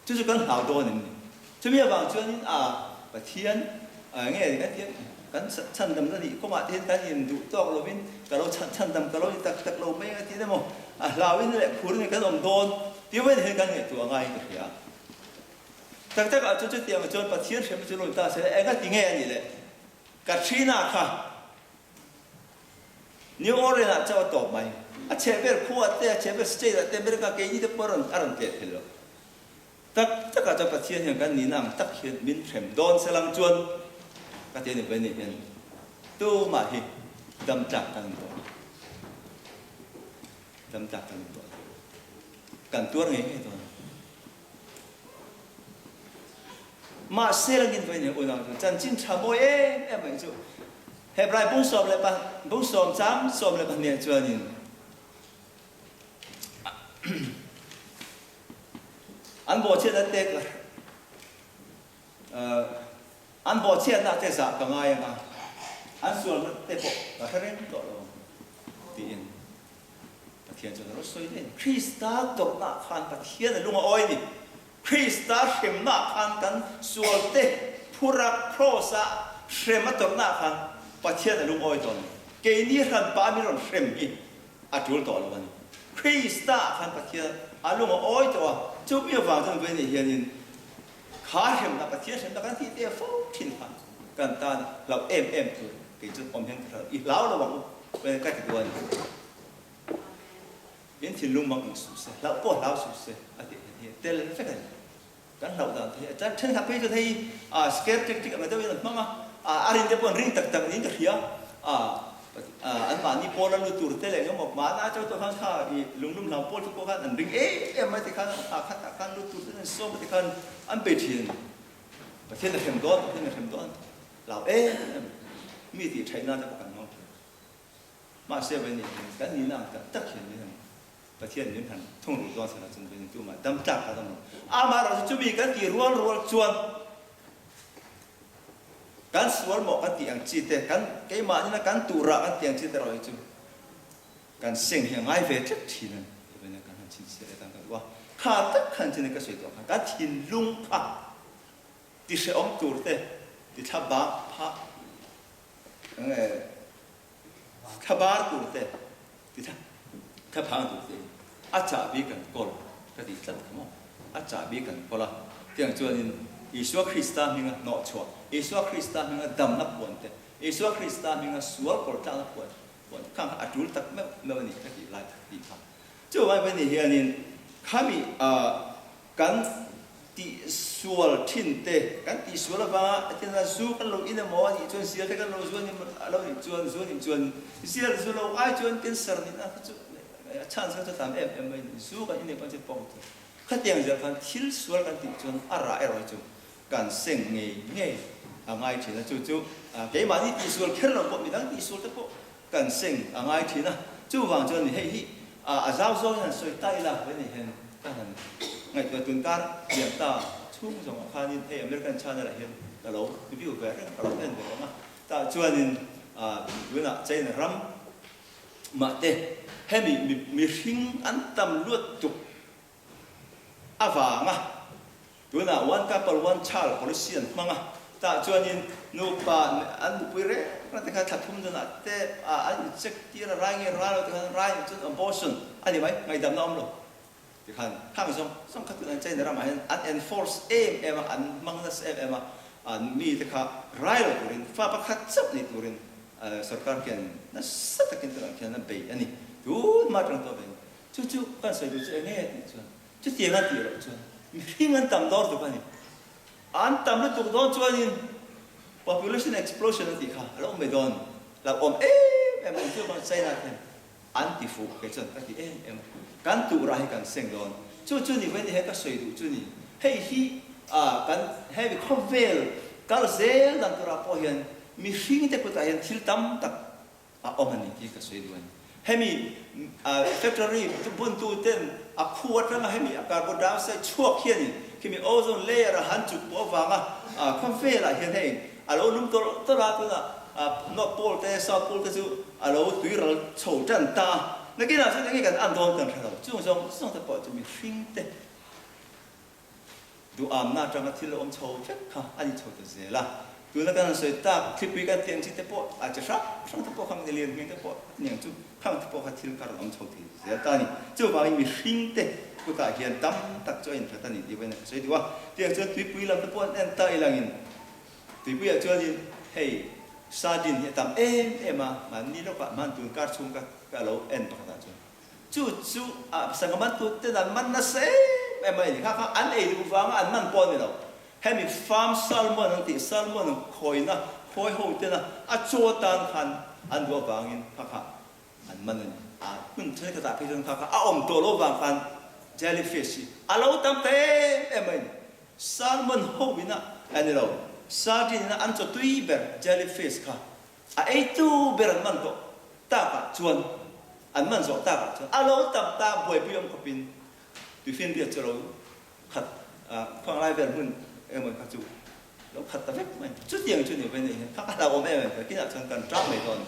chú chú cần hào đô nên chú bây giờ vào cho nên và thiên nghe thì cái thiên cần chân đầm ra đi có mà thiên cái nhìn đủ to rồi bên cái lâu chân đầm cái lâu tắc lâu mấy cái thiên đấy mà lào bên lại phun cái đồng đôn tiêu bên thì cái này tụi ngay được ya tất cả chú tiền mà cho và thiên xem chú lôi ta sẽ cái tiếng nghe gì đấy Katrina khá New Orleans cho tổ mày chế biến khu chế biến stay là chế biến cái gì đó bớt ăn tiệt hết tất cả cho phát triển những cái nền năng tất hiện biến thêm đòn sẽ làm chuồn cái tiền bên này hiện tu mà hi đâm chặt càng to càng tuôn ngay thôi mà xe là cái này ôi nào chân chín chả môi em ấy chứ hẹp lại bung sòm chám sòm lại bằng nhẹ chưa nhìn anh bỏ chết đã tết anh bỏ chết đã tết sao bằng ai à anh xuống nó tết bộ và cái đấy đó là tiền và thiên cho nó soi lên Krista độc nát khan và thiên là lúc mà oi đi Krista xem nát khan cần xuống tết pura prosa xem mà độc nát khan và thiên là lúc oi đó cái này khan ba mươi lần xem đi chul đó là vậy Krista khan và thiên lúc mà oi đó chú bây giờ vào trong bên này hiện nhìn khá hiểm là bắt thiết xem là cái gì đấy phô thiên phản cần ta là em thôi cái chút om hiện thật ít lão là bằng về cái gì này biến thiên lung bằng sụp xe lão bỏ lão sụp xe thì tên là cái này cái lão đó thì chắc chân tháp ấy cho thấy skate trick mà tôi biết là mà anh đi bọn ring tắc những cái gì anh bạn đi Poland lu tour thế này một má đã cho tôi khán giả lung làm Poland cho khán anh ring em mới thì khán lu tour thế này so mới thì khán anh bị thiền và thiên là thèm đón lão mi thì thấy nóจะประกันน้องมาเสียไปนี่กันนี่นะกันตักเห็นนี่ประเทศนี้หันท่องรู้ตัวสารจนเป็นตัวมาดำจับกันมาเราจะมีกันกี่รัวชวนกันสวนหมอกกันตีอังจีเตกันไก่มานี่นะกันตูระกันตีอังจีเตเราอยู่กันเสียงเฮียง่ายเวททีนั้นเป็นการหันชินเสียต่างกันว่าข้าตักขันจีนก็สวยตัวกันทินลุงพะที่เสียองตูเตที่ทับบาพะข้าบาร์ตูเตที่ข้าพังตูเตอาจารย์บีกันกอลก็ดีจังขโมอาจารย์บีกันกอลละเตียงจวนอิสวาคริสต์มีงานนอชัวอิสวาคริสต์มีงานดำนับวันเตอิสวาคริสต์มีงานสวลกอลจ้านับวันข้างอาจุลตักไม่วันนี้ก็ดีไล่ดีครับจู่วันนี้เฮียนินข้ามีกันที่สวลทิ้งเตกันที่สวลบ้างที่นั่นสู้กันลงอินเดมอนี่จวนเสียกันลงจวนนี่เราจวนเสียสู้เราไอ้จวนเป็นสารนี่นะจู่ชันจะทำไม่สู้กันอินเดมันจะป้องตัวขัดยังจะกันทิลสวลกันที่จวนอะไรจู่กันเสียงเงี้ยง่ายทีนะจู่เกี่ยมันที่สวลแค่เราบอกมีทั้งที่สวลแต่พวกกันเสียงง่ายทีนะจู่วางจวนนี่เฮ้ยเจ้าโซ่นั่นสวยใต้ละวันนี้เห็นกันngàyตัวตุนการเดียมตาชุ่มจงอาคารนี่อเมริกันชาติอะไรเห็นแต่เราวิวแบบนั้นเราเป็นแบบนั้นแต่ชวนนี่ดูนะใจนี่รำมาเตะให้มีหิงอันตำรวจจุกอาฟางอ่ะดูนะวันกับวันชาล polisian มั้งอ่ะแต่ชวนนี่นูปาอันบุปเร่นั่นแต่การทัดทุ่มดูนะแต่อันเช็คที่อะไรเงี้ยเราแต่การไรจน abortion อันนี้ไหมไงดำน้ำหรอที่ขันข้างส่งขัดตัวใจในรำให้อัน enforce อันมังนัสอันมีที่ข้าไรเราตัวรินฟ้าประคัดซับนี่ตัวรินสกัดกันนั่นสัตว์กินตัวกันนั่นเบย์อันนี้ดูมาตรงตัวเป็นจู่กันใส่ดูใจเงี้ยจู่เตียงกันตีเราจู่มีเงินต่ำดอร์ตัวกันนี่อันต่ำเลยตัวดอนจู่นี่ population explosion นั่นที่ข้าเราไม่โดนเรามันจู่มันใส่หน้าเต็มอันที่ฟูกเกิดจากที่กันตัวไรกันเสียงโดนจู่นี่เว้นให้ก็สวยดูจู่นี่ให้ที่กันให้ไปคอมเวลกันเซลดันตัวเราพอเห็นมีสิ่งที่กูตาเห็นทิลตั้มตักมันนี่ที่ก็สวยดูให้มีแฟคทอรี่บนตู้เต้นขวดแล้วให้มีคาร์บอนไดออกไซด์ชั่วเขียนนี่ที่มีโอโซนเลเยอร์หันจุดบัวฟังคอมเวลเห็นให้เราลุ่มตัวเราตัวน่ะนอร์ทโพลแต่เซาท์โพลแต่จู่เราตุยเราโฉบจันตา那个呢，是那个安装等着了，这种这种的保就没听的， ดูอามนาจังที่เราอมโชว์เฟกค่ะอันนี้โชว์ตัวเสียละดูแล้วกันสวยตาคลิปวิกันเตียงที่เตปอาจจะชักช่างเตปข้างในเรียนเพียงเตปเนี่ยจุข้างเตปข้างที่เราอมโชว์ที่เสียตานี่จู่ว่ามีหิ้งเตกูตาเขียนตั้มตักจอยน์ตานี่ดีไว้เนี่ยสวยดีว่าเตียงจุดตุยปุยเราเตปเอ็นตาอีหลังอินตุยปุยจุดอินเฮ้ยซาดินเนี่ยตามมามันนี่เราก็มันตุนการชุ่มกับเราเอ็นปะกันจู่สังกัดตุนแต่นั้นมันน่ะเซ่ไม่นี่ข้าอันดูฟังอันมันปนนี่เราให้มีฟาร์มซัลมอนนั่นที่ซัลมอนคอยนะคอยหูเตนะโจตันขันอันดูฟังอินข้าอันมันนี่คุณใช้กระดาษพิจารณาข้าอมตัวโลฟังขันเจลลี่ฟิชเราตั้งแต่ไม่นี่ซัลมอนหูวินะอันนี้เราซาดินนะอันจะตุยเบอร์เจลลี่ฟิชค่ะไอ้ตู้เบอร์มันก็ตากจวนอันมันจะตากจวนเราตั้งแต่บ่อยพิมพ์ขบินดูฟินเดียจะเราขัดข้างไล่เบอร์หุ่นมันขัดจูเราขัดตะเวกมันจุดเดียวจุดเดียวไปนี่ข้าเราไม่ไปกินอาจจะกันจ้าไม่ตอน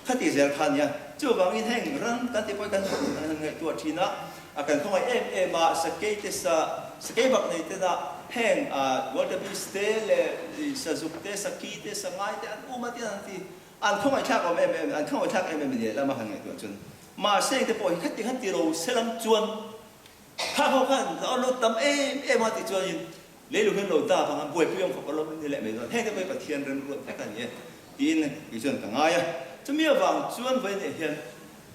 ขัดตีเสียขันเนี่ยจู่บางอินแห้งรันกันที่ไปกันตัวทีนะกันเข้ามามาสเก็ตแบบนี้แต่ละแห้งวัดบิสเตลสะสุกเตสกีเตสง่ายแต่อันมาที่นั่นที่อันเข้ามาชักอันเข้ามาชักเนี่ยแล้วมาหันไงตัวจนมาเสียงแต่ปล่อยขัดตีเราเสลัมจวนข้าเขาขันเราลดตำมาติจวนเลี้ยลูกขึ้นเราตาพังป่วยเพื่อนเขาก็ลดนี่แหละไม่รู้แห้งจะไปปะเทียนเรื่องรถแค่กันเนี่ยดีนะอีจวนต่างง่ายจะมีบางจวนไว้เนี่ยเห็น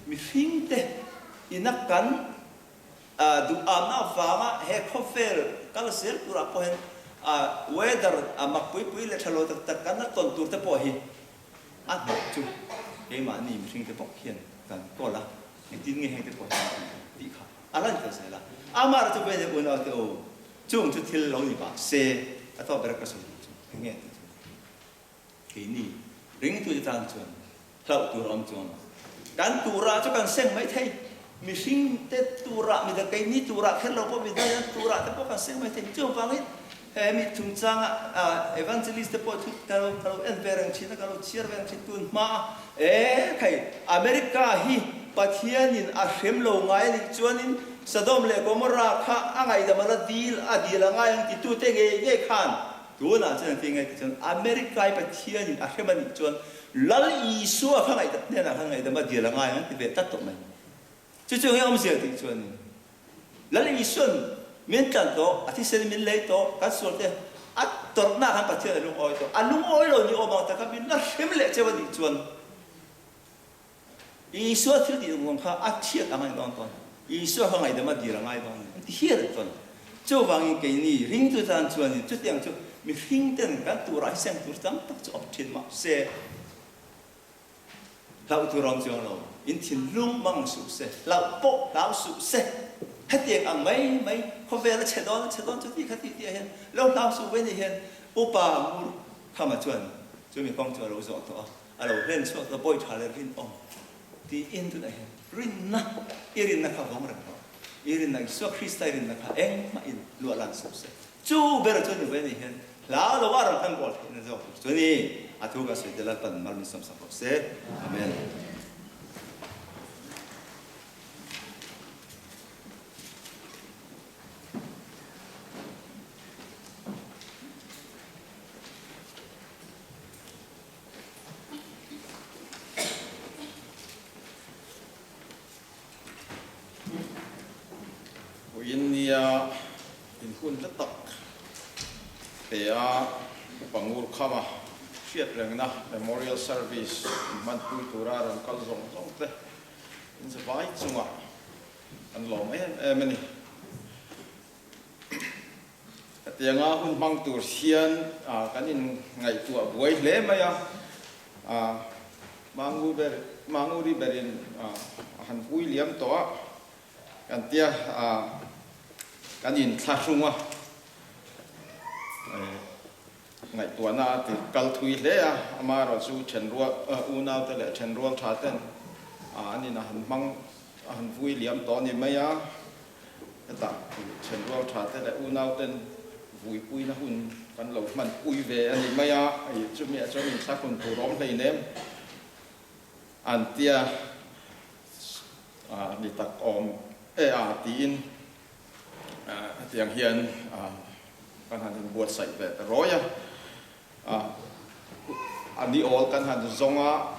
มีฟิงเตอินักกันดูอาณาฟ้าเฮคอฟเฟลกัลเซลตุระพอเห็นเวดาร์มักปุยเลยทะเลาะตะกันนั่นตอนตัวตะพอเห็นอันนั้นจุเฮ้ยมันนี่มีฟิงเตปอกเขียนกันก็ละจริงๆเฮงเตปอกดีค่ะอะไรก็เสร็จละมาเราจะไปเนี่ยอุ่นเอาเตอจุ่มจุดที่เราหนีบ้าเซ่ตัวเบรกก็สุดเงี้ยนี่ริงตัวจะตั้งจวนเราตัวรำจวนการตัวราจะกันเส้นไม่ใช่มีสิ่งเตตัวระมีแต่ไก่นี่ตัวระแค่เราพอมีได้ยังตัวระแต่พอกันเสียงไม่ถึงจู่ฟังนี่มีทุ่งจังเอวานเจลิสต์พอทุกเราเอ็นเวรังชินะเราเชียร์เวรังชิตุนมาใครอเมริกาฮีปัทยานินอาเขมโลงไงนี่จวนนินสะดมเลกอมราค่ะอะไรแต่มาละดีละไงยังติดตัวเตงเย่ขันตัวน่ะจะเป็นไงจวนอเมริกาปัทยานินอาเขมนี่จวนลัลอีสัวข้างไงเนี่ยนะข้างไงแต่มาดีละไงยังติดเวทัดตกไหมจู่ๆให้อมเสียติดจวนลัลอีส่วนมีนจันโตอาทิตย์เสร็จมีเลยโตกัดส่วนเดียตอนหน้าขันปัทยาลุงอ้อยโตลุงอ้อยเรานี่ออกมาแต่ก็มีนักเขมเละเจ้าดิจวนอีสัวที่ดีตรงข้าเชียร์อะไรตอนอีสัวข้างไงแต่มาดีละไงตอนเฮียตอนเจ้าฟังยังไงนี่ริงตัวจันจวนจุดอย่างจุดมีริงเต้นกันตัวไรเส้นตัวตั้งตักจะออกเทียนมาเสเราตัวรองจวนเราอินทินลุงมังสุเสเราโป๊ะเราสุเสให้เตียงอ่างไม่เขาเวลาเชดอนจุดที่เขาตีเตียเห็นแล้วเราสุเว้นเห็นอุปามูเข้ามาจวนมีกองจวนเราสอดตัวเราเล่นชอบเราบ่อยทาเลยรินอมที่อินทุนเห็นรินนะรินนะข้าวของเรารินนะสุคริสต์รินนะข้ามาอินล้วนหลังสุเสจูเบรจวนเว้นเห็นแล้วเราว่าเราทั้งหมดเห็นนะจ๊ะจวนนี้อาทุกข์สุดเดลัดปันมาร์มิสมสัมผัสเสอาเมนอินเดียอินคุณจะตักแต่ปังงูเข้ามาเชียดเรื่องนะ Memorial Service มันพูดตัวเราเรื่องการส่งเตะอินสบายจังหวะอันหล่อไหมมันนี่แต่ยังคุณบางตัวเชียนกันอินไงตัวบวยเล่ไหมมังงูรีเบรินหันปุยเลี้ยมตัวกันเตี้ยกันยินทักรุ่งว่าไงตัวน่าติดกัลทุยเลยมาเราสู้เชนรัวอูน่าแต่ละเชนรัวชาเต้นอันนี้นะหันฟุยเหลี่ยมตอนนี้ไม่แต่เชนรัวชาเต้นและอูน่าเต้นฟุยปุยนะหุ่นกันเรามันปุยเวอันนี้ไม่จุดมีสักคนตัวร้องเลยเนี่ยอันเตี้ยนี่ตักอมตีนเตียงเฮียน kan han buat sai ve roya ani all kan han zonga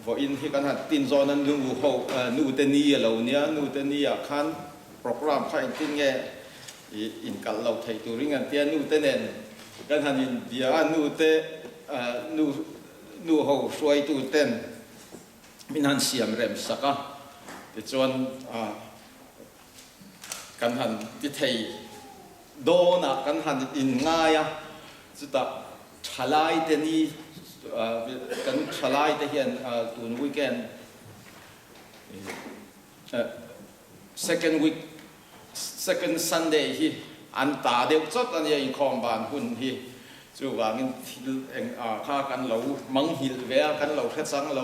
vo in hi kan han tin zon an lu ho nu te ni lo nia nu te ni khan program khai tin nge in kal lo thai tu ring an tia nu te nen kan han in dia nu te nu ho suai tu ten min han siam rem saka ti chuan kan han ti thei do na kan han in ngaya chuta thalai te ni kan thalai te hian tun weekend second Sunday hi an ta deuh chot an in khom ban hun hi chu wangin thil eng kha kan lo mang hil ve kan lo khet sang lo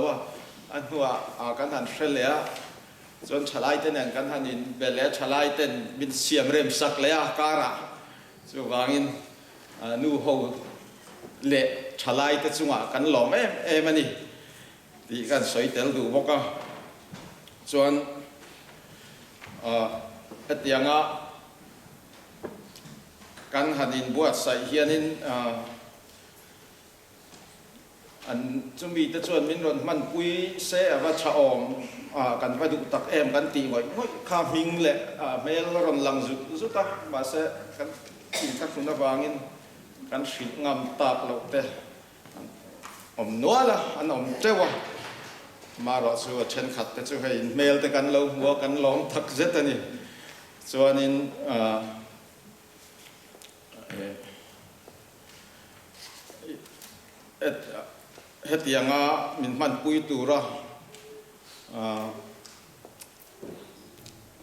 an huwa kan han hrelea chuan thalai ten an kan han in bele thalai ten min siam rem sak lea kara chu wangin nu ho le thalai te chunga kan lom em ani ti kan soi tel du boka chuan atianga kan hanin buat sai hianin an chumi te chuan min ron man pui se awa cha om kan va du tak em kan ti ngoi kha hing le mel ron lang zu ta ba se kan tin tak suna wangin kan hrit ngam tak lo te om nuala an om chewa ma ro chu chen khat te chu hei mel te kan lo huwa kan lom thak zet ani chuanin hetianga min man pui tura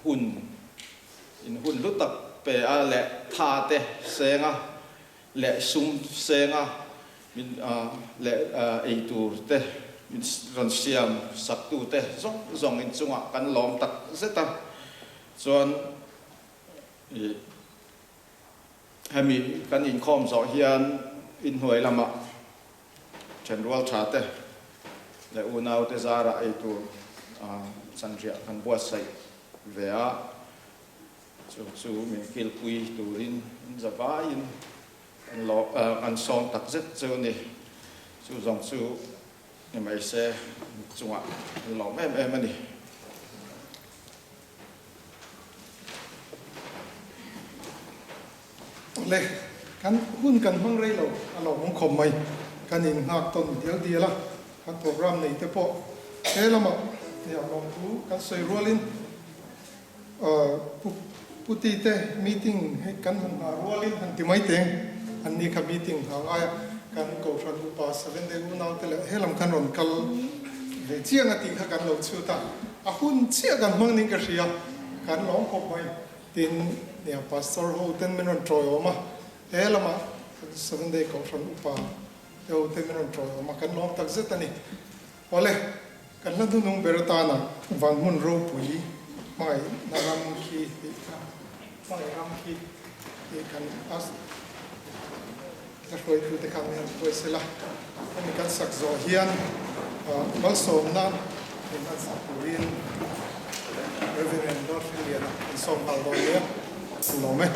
hun lutak pe a le tha te senga le sum senga min le ei tur te min ron siam sak tu te zong in chunga kan lom tak zeta chuan hemi kan in khom zo hian in huai lama general chate le unau te zara ei tur sanria kan buat sai vea chu min kil pui turin zavain an som tak zet chu ni chu zong chu ni mai se chunga lo em ani le kan hun kan hang rei lo alo mong khom mai kan in hak ton dial diala kan program nei te po helama ya long tu kan soi rolin puti te meeting he kan han rolin han ti mai teng an ni kha meeting ha aya kan ko ran pa 7 day u nau te le helam kan ron kal ve chiang ati kha kan lo chu ta a hun chia kan mang ning ka ria kan long khom mai tin ya pastor ho ten menon troyoma helama 7 day ko ran upa yo ten menon troyoma kan long tak zetani ole kan la du nung beratana van mun ro pui mai naram ki mai ram ki kan as la roi tu te kan men ko sela ni kan sak zo hian bal som na in as purin reverend dor filiera som aldonia lo me